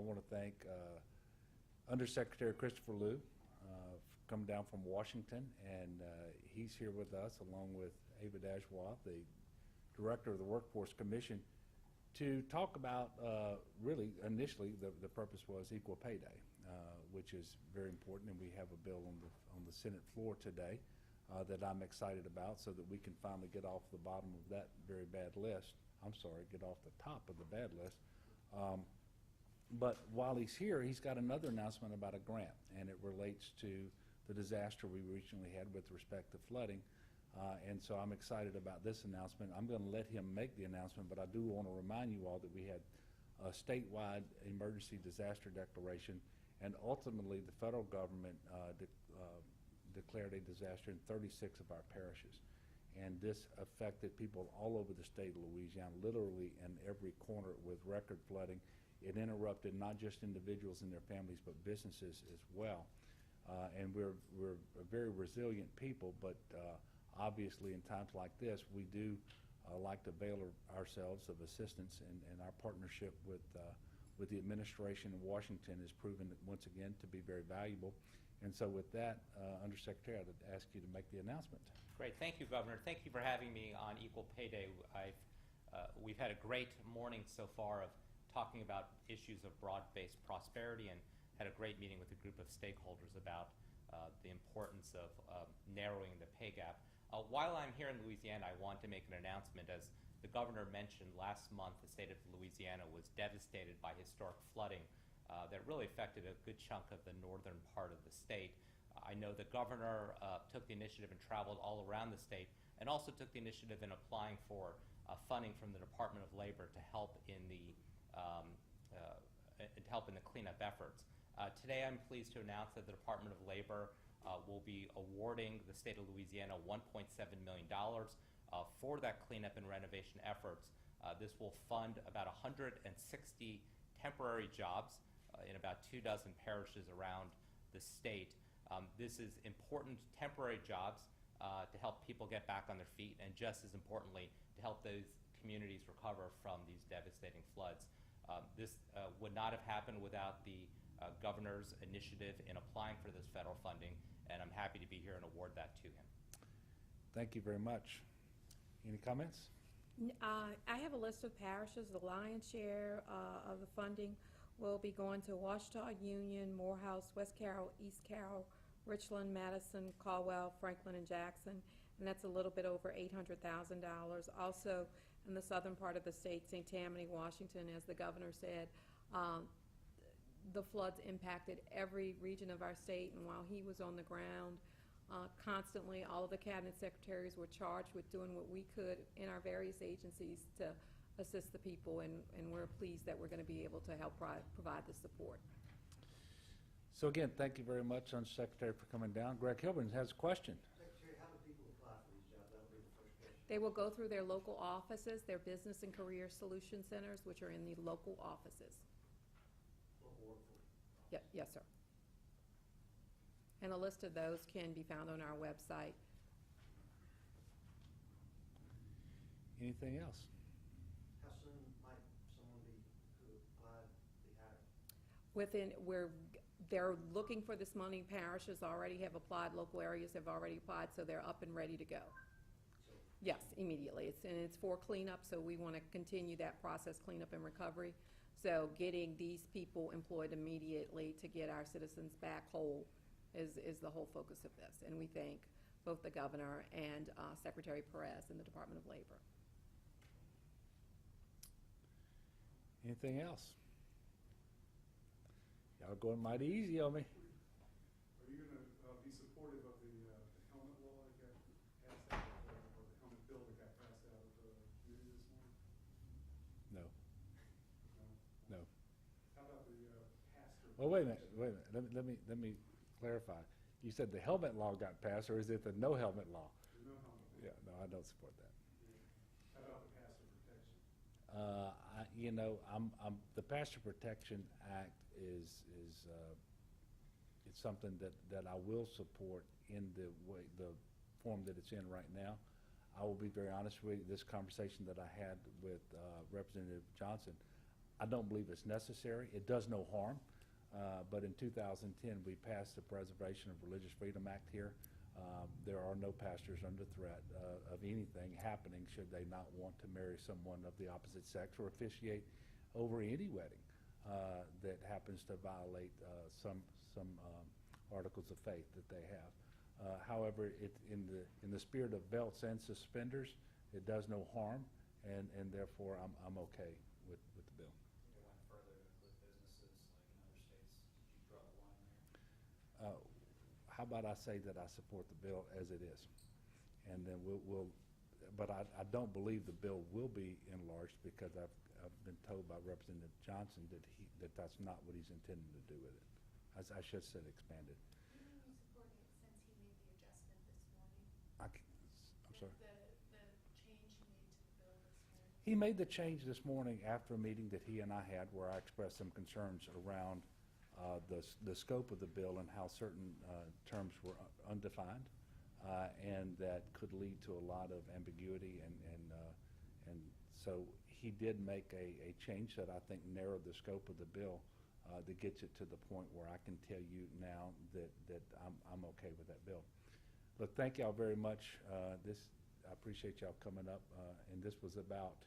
want to thank Undersecretary Christopher Liu coming down from Washington, and he's here with us along with Ava Dashwa, the Director of the Workforce Commission, to talk about really initially the purpose was equal pay day, which is very important, and we have a bill on the Senate floor today that I'm excited about, so that we can finally get off the bottom of that very bad list. I'm sorry, get off the top of the bad list. But while he's here, he's got another announcement about a grant, and it relates to the disaster we recently had with respect to flooding. And so I'm excited about this announcement. I'm going to let him make the announcement, but I do want to remind you all that we had a statewide emergency disaster declaration, and ultimately the federal government declared a disaster in 36 of our parishes. And this affected people all over the state of Louisiana, literally in every corner with record flooding. It interrupted not just individuals and their families, but businesses as well. And we're a very resilient people, but obviously in times like this, we do like to avail ourselves of assistance, and our partnership with the administration in Washington has proven once again to be very valuable. And so with that, Undersecretary, I'd ask you to make the announcement. Great. Thank you, Governor. Thank you for having me on Equal Pay Day. We've had a great morning so far of talking about issues of broad-based prosperity, and had a great meeting with a group of stakeholders about the importance of narrowing the pay gap. While I'm here in Louisiana, I want to make an announcement. As the governor mentioned, last month the state of Louisiana was devastated by historic flooding that really affected a good chunk of the northern part of the state. I know the governor took the initiative and traveled all around the state, and also took the initiative in applying for funding from the Department of Labor to help in the cleanup efforts. Today I'm pleased to announce that the Department of Labor will be awarding the state of Louisiana $1.7 million for that cleanup and renovation efforts. This will fund about 160 temporary jobs in about 24 parishes around the state. This is important temporary jobs to help people get back on their feet, and just as importantly, to help those communities recover from these devastating floods. This would not have happened without the governor's initiative in applying for this federal funding, and I'm happy to be here and award that to him. Thank you very much. Any comments? I have a list of parishes. The lion's share of the funding will be going to Ouachita, Union, Morehouse, West Carroll, East Carroll, Richland, Madison, Caldwell, Franklin, and Jackson, and that's a little bit over $800,000. Also, in the southern part of the state, St. Tammany, Washington, as the governor said, the floods impacted every region of our state, and while he was on the ground constantly, all of the cabinet secretaries were charged with doing what we could in our various agencies to assist the people, and we're pleased that we're going to be able to help provide the support. So again, thank you very much, Undersecretary, for coming down. Greg Hilburn has a question. Secretary, how do people apply for these jobs? That would be the first question. They will go through their local offices, their business and career solution centers, which are in the local offices. Yes, sir. And a list of those can be found on our website. Anything else? How soon might someone who applied be hired? They're looking for this money. Parishes already have applied, local areas have already applied, so they're up and ready to go. So, Yes, immediately. It's for cleanup, so we want to continue that process, cleanup and recovery. So getting these people employed immediately to get our citizens back whole is the whole focus of this. And we thank both the governor and Secretary Perez and the Department of Labor. Anything else? Y'all going mighty easy on me. Are you going to be supportive of the helmet law that got passed out, or the helmet bill that got passed out of the committee this morning? No. No. How about the pastor? Well, wait a minute. Let me clarify. You said the helmet law got passed, or is it the no helmet law? The no helmet. Yeah, no, I don't support that. Yeah. How about the pastor protection? The Pastor Protection Act is it's something that I will support in the form that it's in right now. I will be very honest with you. This conversation that I had with Representative Johnson, I don't believe it's necessary. It does no harm. But in 2010, we passed the Preservation of Religious Freedom Act here. There are no pastors under threat of anything happening should they not want to marry someone of the opposite sex or officiate over any wedding that happens to violate some articles of faith that they have. However, in the spirit of belts and suspenders, it does no harm, and therefore I'm okay with the bill. It went further to include businesses like in other states. Did you draw the line there? How about I say that I support the bill as it is? And then but I don't believe the bill will be enlarged because I've been told by Representative Johnson that that's not what he's intending to do with it. I should have said expanded. Didn't you support it since he made the adjustment this morning? I'm sorry? The change he made to the bill this morning? He made the change this morning after a meeting that he and I had where I expressed some concerns around the scope of the bill and how certain terms were undefined, and that could lead to a lot of ambiguity, and so he did make a change that I think narrowed the scope of the bill that gets it to the point where I can tell you now that I'm okay with that bill. Look, thank y'all very much. I appreciate y'all coming up, and this was about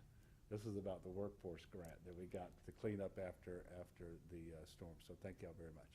the workforce grant that we got to clean up after the storm. So thank y'all very much.